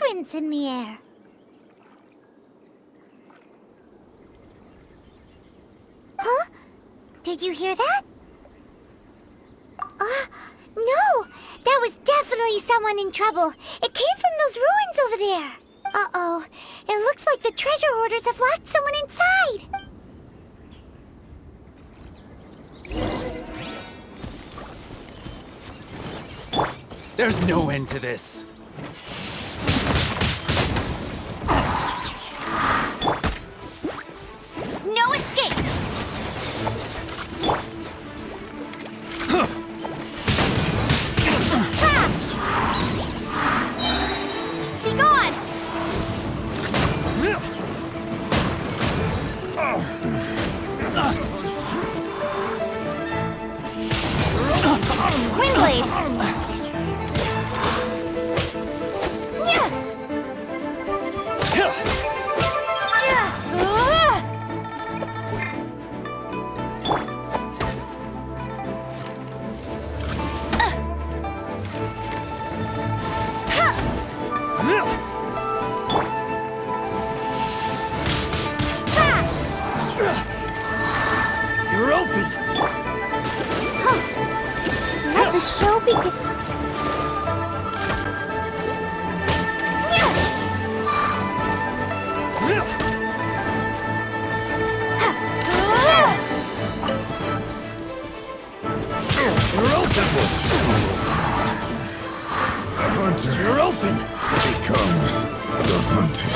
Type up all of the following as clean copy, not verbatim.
ruins in the air. Huh? Did you hear that? No! That was definitely someone in trouble. It came from those ruins over there. Uh-oh. It looks like the treasure hoarders have locked someone inside. There's no end to this. No escape! Be gone! Windblade! You're open! Let the show begin. You're open! The hunter You're open! becomes the hunted.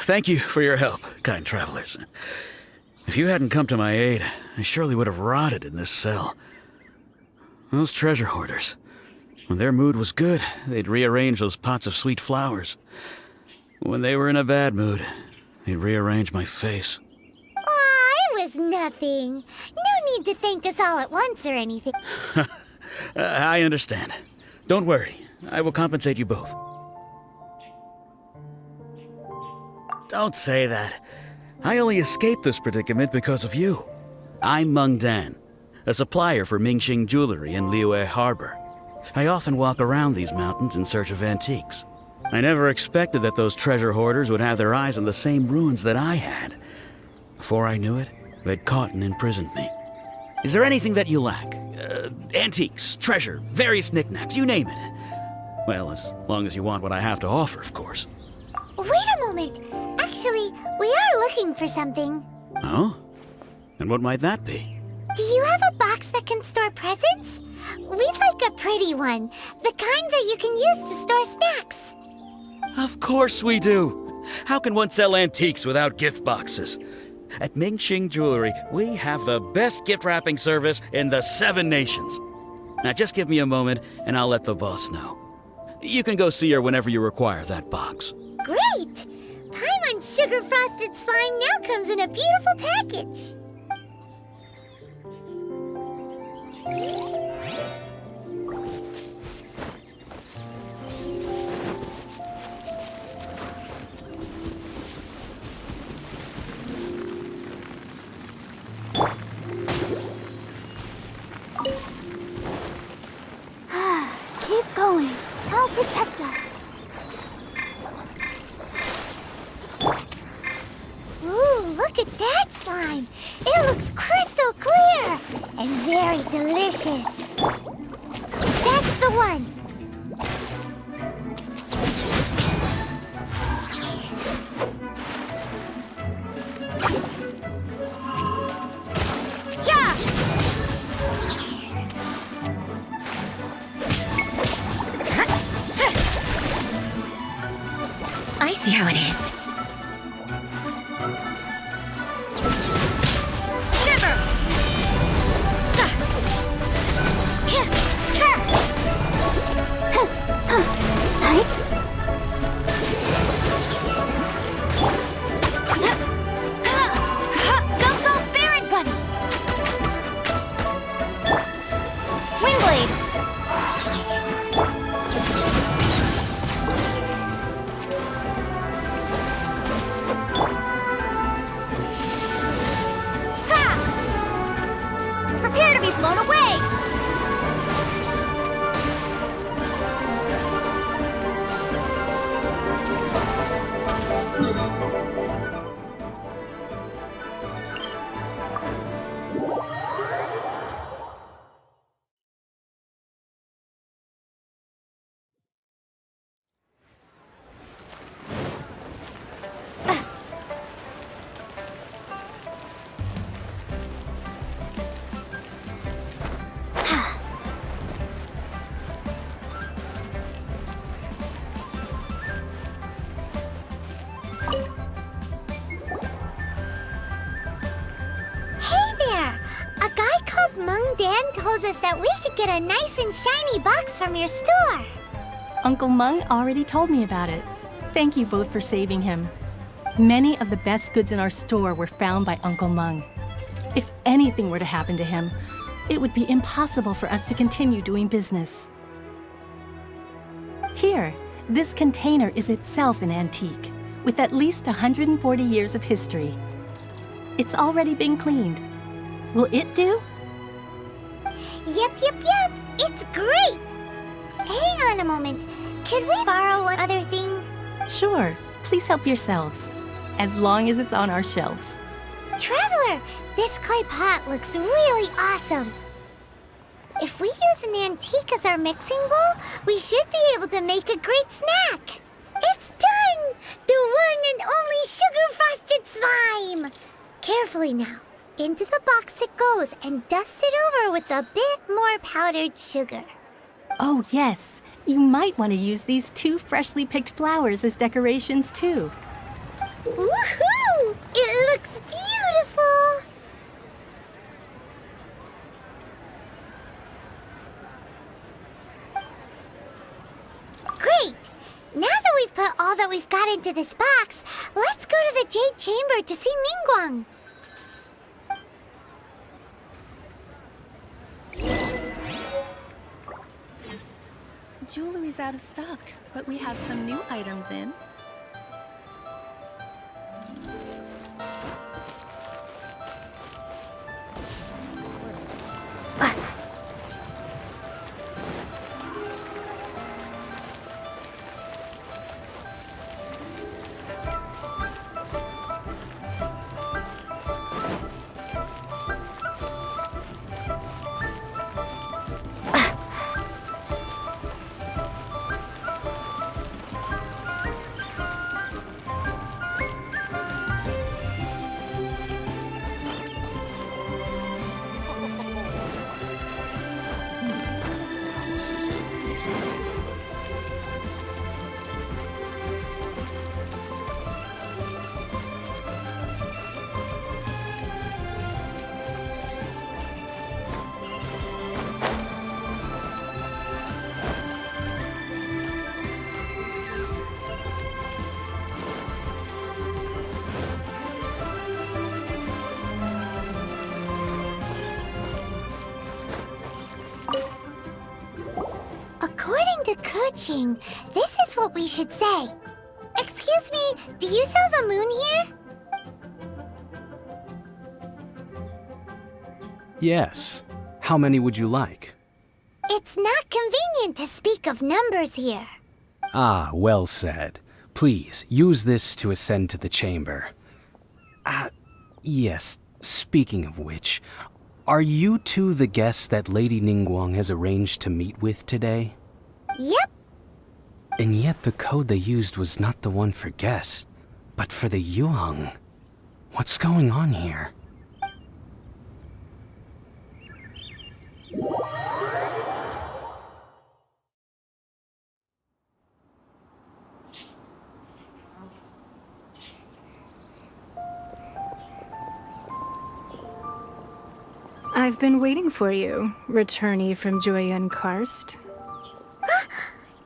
Thank you for your help, kind travelers. If you hadn't come to my aid, I surely would have rotted in this cell. Those treasure hoarders, when their mood was good, they'd rearrange those pots of sweet flowers. When they were in a bad mood, they'd rearrange my face. Aw, it was nothing. No need to thank us all at once or anything. I understand. Don't worry, I will compensate you both. Don't say that. I only escaped this predicament because of you. I'm Meng Dan, a supplier for Mingxing Jewelry in Liyue Harbor. I often walk around these mountains in search of antiques. I never expected that those treasure hoarders would have their eyes on the same ruins that I had. Before I knew it, they'd caught and imprisoned me. Is there anything that you lack? Antiques, treasure, various knickknacks, you name it. Well, as long as you want what I have to offer, of course. Wait a moment. Actually, we are looking for something. Oh? And what might that be? Do you have a box that can store presents? We'd like a pretty one. The kind that you can use to store snacks. Of course we do. How can one sell antiques without gift boxes? At Mingxing Jewelry, we have the best gift wrapping service in the 7 nations. Now just give me a moment and I'll let the boss know. You can go see her whenever you require that box. Great! Paimon Sugar Frosted Slime now comes in a beautiful package. Keep going. I'll protect us. Ooh, look at that slime. It looks crystal clear and very delicious. That's the one. Yeah! I see how it is. Shiver! friend told us that we could get a nice and shiny box from your store. Uncle Mung already told me about it. Thank you both for saving him. Many of the best goods in our store were found by Uncle Mung. If anything were to happen to him, it would be impossible for us to continue doing business. Here, this container is itself an antique, with at least 140 years of history. It's already been cleaned. Will it do? Yep. It's great! Hang on a moment. Could we borrow one other thing? Sure, please help yourselves, as long as it's on our shelves. Traveler, this clay pot looks really awesome. If we use an antique as our mixing bowl, we should be able to make a great snack. It's done! The one and only sugar-frosted slime! Carefully now. Into the box it goes and dust it over with a bit more powdered sugar. Oh yes, you might want to use these 2 freshly picked flowers as decorations too. Woohoo! It looks beautiful! Great! Now that we've put all that we've got into this box, let's go to the Jade Chamber to see Ningguang. Jewelry's out of stock, but we have some new items in. According to Kuching, this is what we should say. Excuse me, do you sell the moon here? Yes. How many would you like? It's not convenient to speak of numbers here. Ah, well said. Please, use this to ascend to the chamber. Yes, speaking of which, are you two the guests that Lady Ningguang has arranged to meet with today? Yep. And yet the code they used was not the one for guests, but for the Yuheng. What's going on here? I've been waiting for you, returnee from Joyun Karst.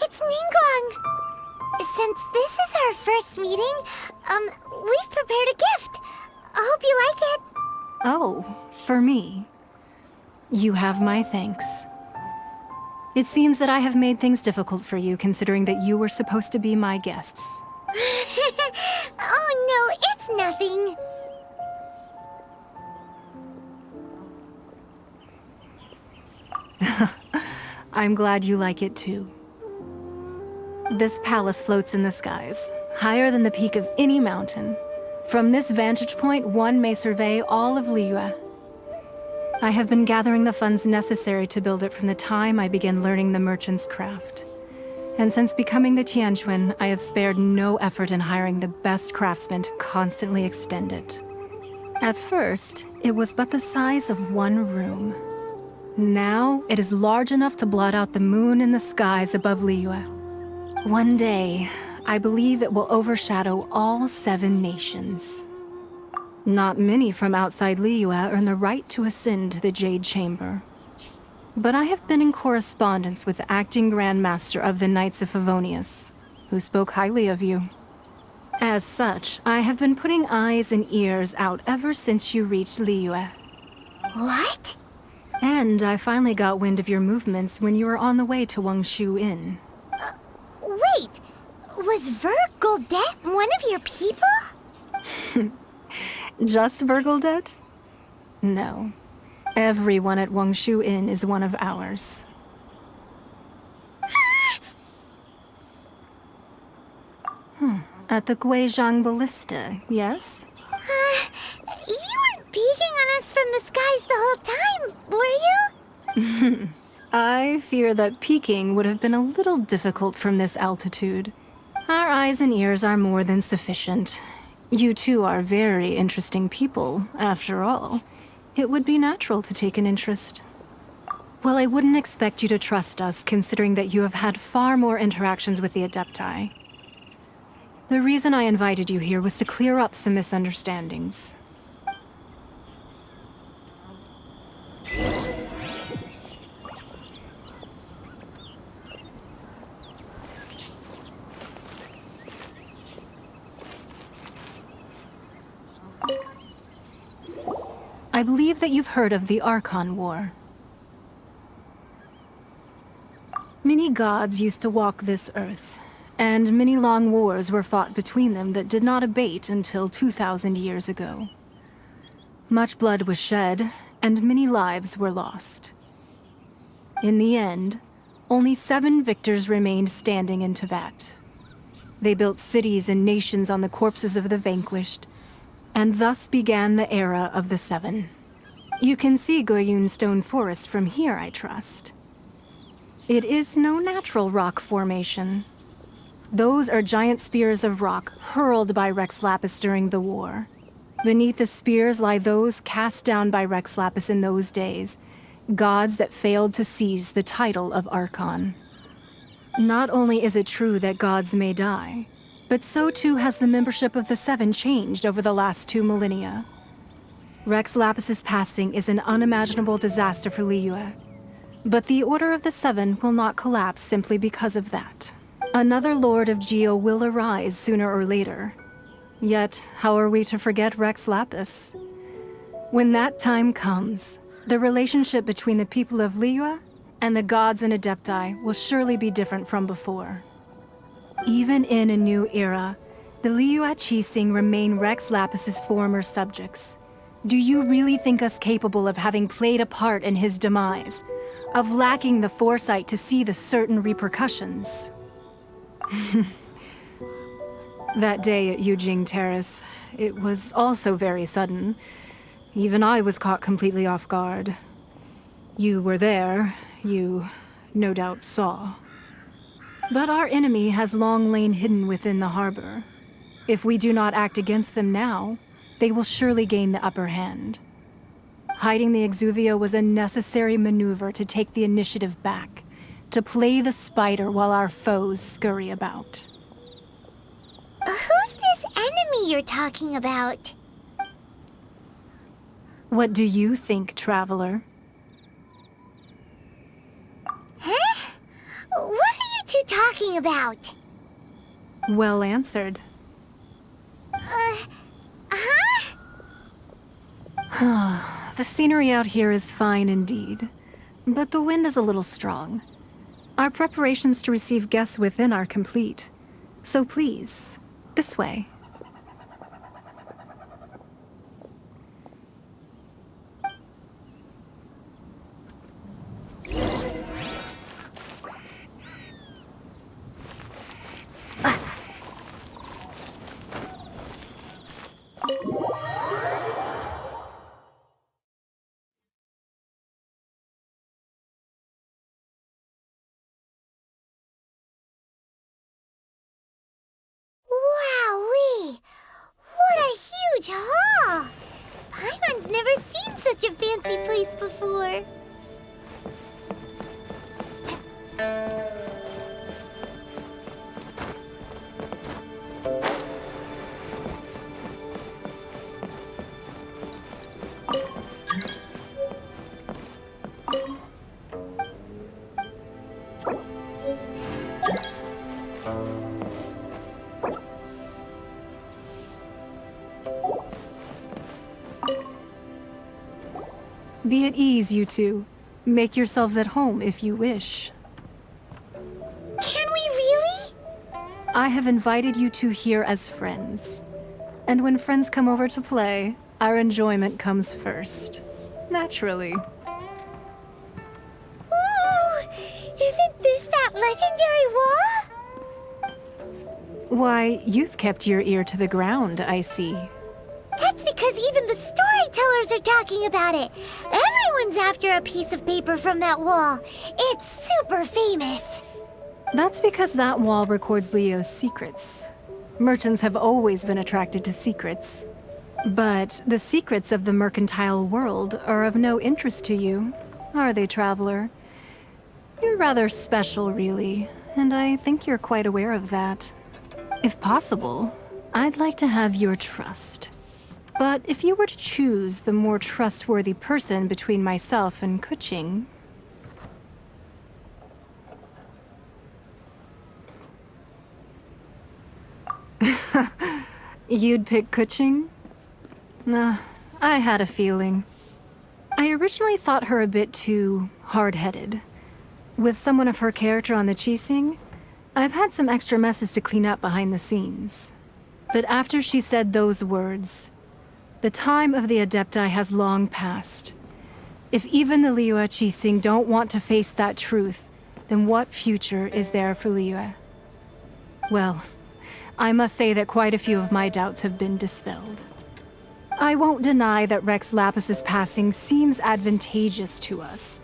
It's Ningguang! Since this is our first meeting, we've prepared a gift. I hope you like it. Oh, for me. You have my thanks. It seems that I have made things difficult for you, considering that you were supposed to be my guests. Oh no, it's nothing. I'm glad you like it too. This palace floats in the skies, higher than the peak of any mountain. From this vantage point, one may survey all of Liyue. I have been gathering the funds necessary to build it from the time I began learning the merchant's craft. And since becoming the Tianjuan, I have spared no effort in hiring the best craftsmen to constantly extend it. At first, it was but the size of one room. Now, it is large enough to blot out the moon in the skies above Liyue. One day, I believe it will overshadow all 7 nations. Not many from outside Liyue earn the right to ascend to the Jade Chamber. but I have been in correspondence with the acting Grand Master of the Knights of Favonius, who spoke highly of you. As such, I have been putting eyes and ears out ever since you reached Liyue. What? And I finally got wind of your movements when you were on the way to Wangshu Inn. Wait, was Vergoldet one of your people? Just Vergoldet? No. Everyone at Wangshu Inn is one of ours. At the Guizhang Ballista, yes? You weren't peeking on us from the skies the whole time, were you? I fear that peeking would have been a little difficult from this altitude. Our eyes and ears are more than sufficient. You two are very interesting people, after all. It would be natural to take an interest. Well, I wouldn't expect you to trust us, considering that you have had far more interactions with the Adepti. The reason I invited you here was to clear up some misunderstandings. I believe that you've heard of the Archon War. Many gods used to walk this earth, and many long wars were fought between them that did not abate until 2,000 years ago. Much blood was shed, and many lives were lost. In the end, only 7 victors remained standing in Tevat. They built cities and nations on the corpses of the vanquished, and thus began the era of the 7. You can see Goyun Stone Forest from here, I trust. It is no natural rock formation. Those are giant spears of rock hurled by Rex Lapis during the war. Beneath the spears lie those cast down by Rex Lapis in those days, gods that failed to seize the title of Archon. Not only is it true that gods may die, but so too has the membership of the 7 changed over the last 2 millennia. Rex Lapis's passing is an unimaginable disaster for Liyue, but the Order of the 7 will not collapse simply because of that. Another Lord of Geo will arise sooner or later. Yet, how are we to forget Rex Lapis? When that time comes, the relationship between the people of Liyue and the gods and Adepti will surely be different from before. Even in a new era, the Liyue Qixing remain Rex Lapis's former subjects. Do you really think us capable of having played a part in his demise? Of lacking the foresight to see the certain repercussions? That day at Yujing Terrace, it was also very sudden. Even I was caught completely off guard. You were there, you no doubt saw. But our enemy has long lain hidden within the harbor. If we do not act against them now, they will surely gain the upper hand. Hiding the Exuvio was a necessary maneuver to take the initiative back, to play the spider while our foes scurry about. Who's this enemy you're talking about? What do you think, traveler? Huh? What are you two talking about? Well answered. The scenery out here is fine indeed, but the wind is a little strong. Our preparations to receive guests within are complete, so please, this way. Wowee! Be at ease, you two. Make yourselves at home if you wish. Can we really? I have invited you two here as friends. And when friends come over to play, our enjoyment comes first. Naturally. Ooh, isn't this that legendary wall? Why, you've kept your ear to the ground, I see. That's because even the storytellers are talking about it. Everyone's after a piece of paper from that wall. It's super famous. That's because that wall records Leo's secrets. Merchants have always been attracted to secrets. But the secrets of the mercantile world are of no interest to you, are they, traveler? You're rather special, really, and I think you're quite aware of that. If possible, I'd like to have your trust. But if you were to choose the more trustworthy person between myself and Kuching... You'd pick Kuching? Nah, I had a feeling. I originally thought her a bit too hard-headed. With someone of her character on the Qixing, I've had some extra messes to clean up behind the scenes. But after she said those words, the time of the Adepti has long passed. If even the Liyue Qixing don't want to face that truth, then what future is there for Liyue? Well, I must say that quite a few of my doubts have been dispelled. I won't deny that Rex Lapis's passing seems advantageous to us.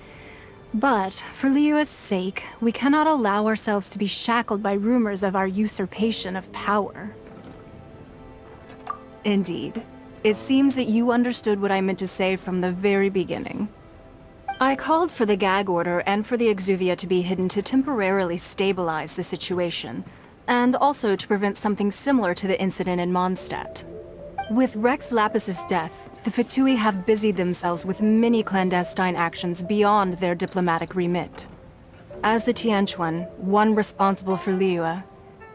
But for Liyue's sake, we cannot allow ourselves to be shackled by rumors of our usurpation of power. Indeed. It seems that you understood what I meant to say from the very beginning. I called for the gag order and for the exuvia to be hidden to temporarily stabilize the situation, and also to prevent something similar to the incident in Mondstadt. With Rex Lapis's death, the Fatui have busied themselves with many clandestine actions beyond their diplomatic remit. As the Tianquan, one responsible for Liyue,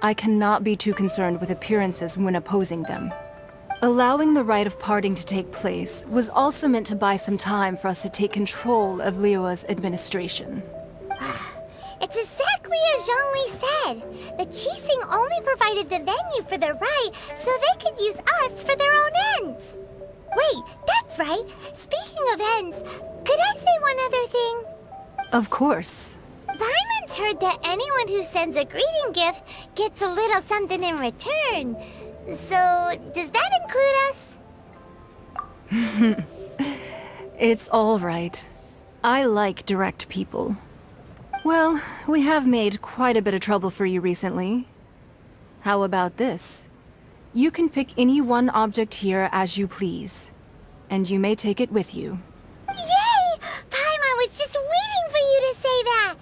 I cannot be too concerned with appearances when opposing them. Allowing the rite of parting to take place was also meant to buy some time for us to take control of Liyue's administration. It's exactly as Zhongli said. The Qixing only provided the venue for their rite so they could use us for their own ends. Wait, that's right. Speaking of ends, could I say one other thing? Of course. Paimon's heard that anyone who sends a greeting gift gets a little something in return. So, does that include us? It's all right. I like direct people. Well, we have made quite a bit of trouble for you recently. How about this? You can pick any one object here as you please, and you may take it with you. Yay! Paimon was just waiting for you to say that!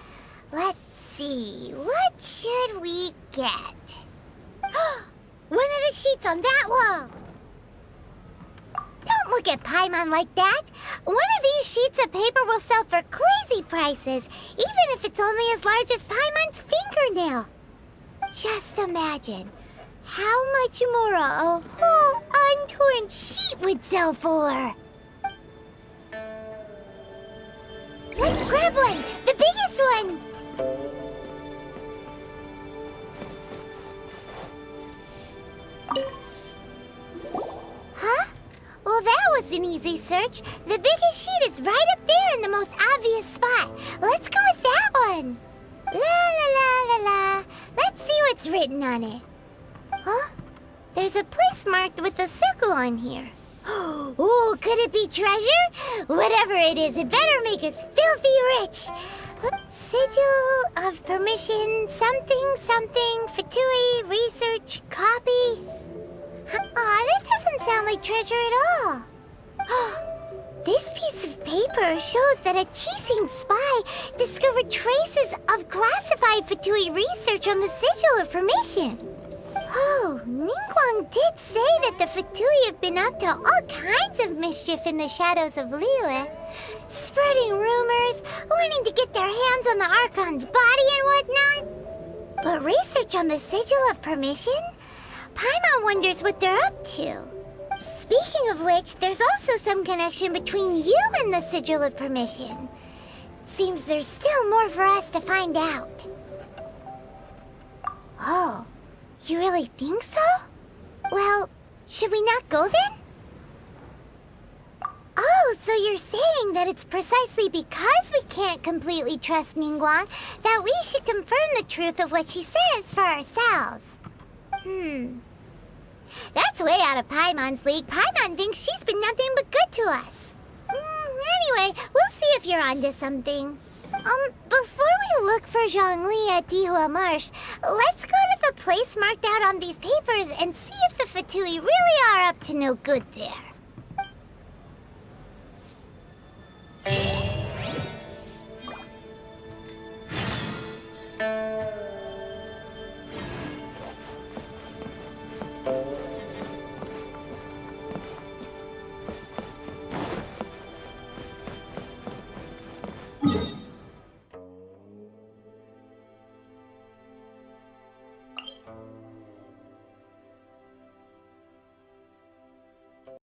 Let's see, what should we get? One of the sheets on that wall! Don't look at Paimon like that! One of these sheets of paper will sell for crazy prices, even if it's only as large as Paimon's fingernail. Just imagine how much more a whole untorn sheet would sell for. Let's grab one! The biggest one! Huh? Well, that was an easy search. The biggest sheet is right up there in the most obvious spot. Let's go with that one. La la la la la. Let's see what's written on it. Huh? There's a place marked with a circle on here. Oh, could it be treasure? Whatever it is, it better make us filthy rich. Sigil of permission, something, something, Fatui, research, copy. Aw, that doesn't sound like treasure at all. This piece of paper shows that a Qixing spy discovered traces of classified Fatui research on the Sigil of Permission. Oh, Ningguang did say that the Fatui have been up to all kinds of mischief in the shadows of Liyue. Spreading rumors, wanting to get their hands on the Archon's body and whatnot. But research on the Sigil of Permission? Paimon wonders what they're up to. Speaking of which, there's also some connection between you and the Sigil of Permission. Seems there's still more for us to find out. Oh, you really think so? Well, should we not go then? Oh, so you're saying that it's precisely because we can't completely trust Ningguang that we should confirm the truth of what she says for ourselves. That's way out of Paimon's league. Paimon thinks she's been nothing but good to us. Anyway, we'll see if you're onto something. Before we look for Zhongli at Dihua Marsh, let's go to the place marked out on these papers and see if the Fatui really are up to no good there.